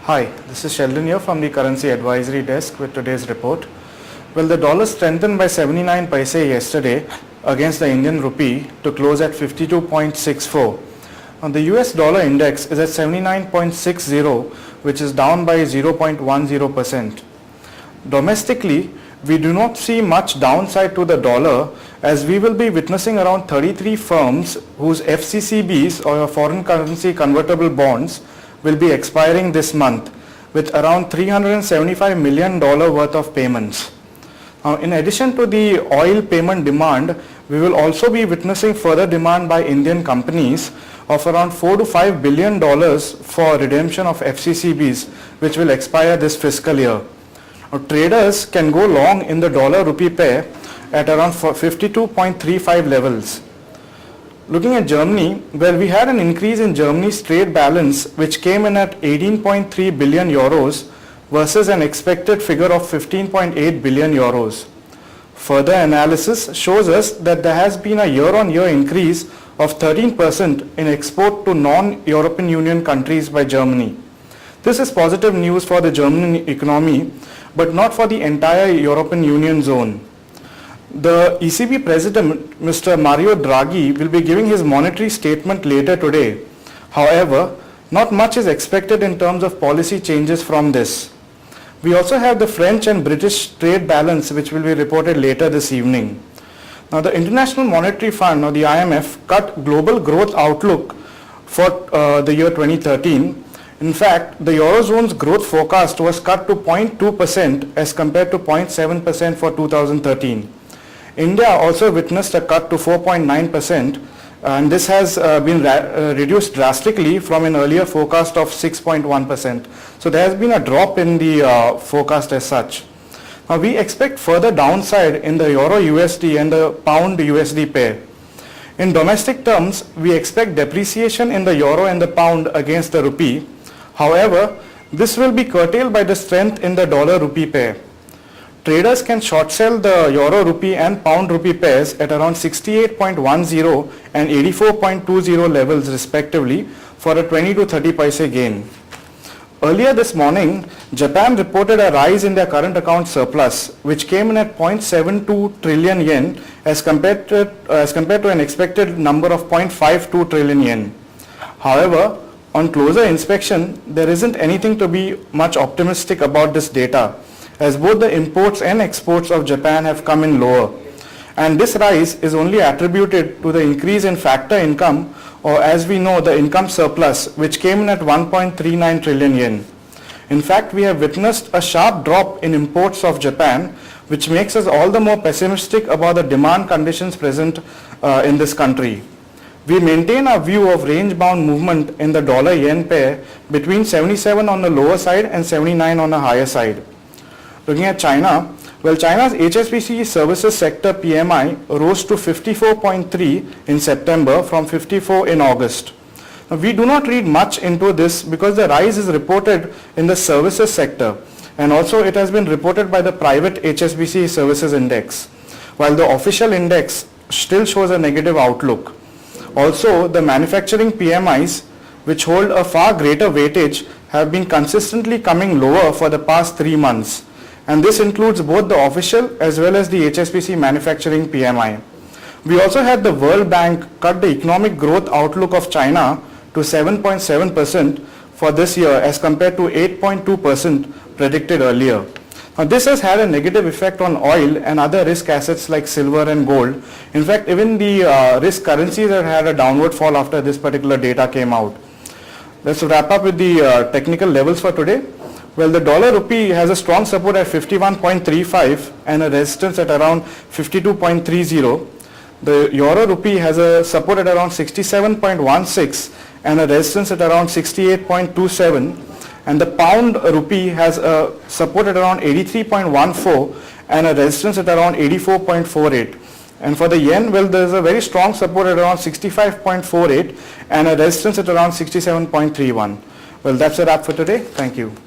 Hi, this is Sheldon here from the Currency Advisory Desk with today's report. Well, the dollar strengthened by 79 paise yesterday against the Indian rupee to close at 52.64. The US dollar index is at 79.60, which is down by 0.10%. Domestically, we do not see much downside to the dollar, as we will be witnessing around 33 firms whose FCCBs or foreign currency convertible bonds will be expiring this month with around $375 million worth of payments. In addition to the oil payment demand, we will also be witnessing further demand by Indian companies of around $4 to $5 billion for redemption of FCCBs, which will expire this fiscal year. Traders can go long in the dollar rupee pair at around 52.35 levels. Looking at Germany, well, we had an increase in Germany's trade balance, which came in at 18.3 billion euros versus an expected figure of 15.8 billion euros. Further analysis shows us that there has been a year-on-year increase of 13% in export to non-European Union countries by Germany. This is positive news for the German economy, but not for the entire European Union zone. The ECB President, Mr. Mario Draghi, will be giving his monetary statement later today. However, not much is expected in terms of policy changes from this. We also have the French and British trade balance, which will be reported later this evening. Now, the International Monetary Fund, or the IMF, cut global growth outlook for the year 2013. In fact, the Eurozone's growth forecast was cut to 0.2% as compared to 0.7% for 2013. India also witnessed a cut to 4.9%, and this has been reduced drastically from an earlier forecast of 6.1%. So there has been a drop in the forecast as such. Now we expect further downside in the Euro USD and the Pound USD pair. In domestic terms, we expect depreciation in the Euro and the Pound against the Rupee. However, this will be curtailed by the strength in the Dollar Rupee pair. Traders can short sell the Euro Rupee and Pound Rupee pairs at around 68.10 and 84.20 levels respectively for a 20 to 30 paise gain. Earlier this morning, Japan reported a rise in their current account surplus, which came in at 0.72 trillion yen as compared to an expected number of 0.52 trillion yen. However, on closer inspection, there isn't anything to be much optimistic about this data, as both the imports and exports of Japan have come in lower. And this rise is only attributed to the increase in factor income, or as we know, the income surplus, which came in at 1.39 trillion yen. In fact, we have witnessed a sharp drop in imports of Japan, which makes us all the more pessimistic about the demand conditions present in this country. We maintain our view of range-bound movement in the dollar-yen pair between 77 on the lower side and 79 on the higher side. Looking at China, well, China's HSBC services sector PMI rose to 54.3 in September from 54 in August. Now, we do not read much into this because the rise is reported in the services sector, and also it has been reported by the private HSBC services index, while the official index still shows a negative outlook. Also, the manufacturing PMIs, which hold a far greater weightage, have been consistently coming lower for the past 3 months. And this includes both the official as well as the HSBC manufacturing PMI. We also had the World Bank cut the economic growth outlook of China to 7.7% for this year as compared to 8.2% predicted earlier. Now, this has had a negative effect on oil and other risk assets like silver and gold. In fact, even the risk currencies have had a downward fall after this particular data came out. Let's wrap up with the technical levels for today. Well, the dollar rupee has a strong support at 51.35 and a resistance at around 52.30. The euro rupee has a support at around 67.16 and a resistance at around 68.27. And the pound rupee has a support at around 83.14 and a resistance at around 84.48. And for the yen, well, there is a very strong support at around 65.48 and a resistance at around 67.31. Well, that's a wrap for today. Thank you.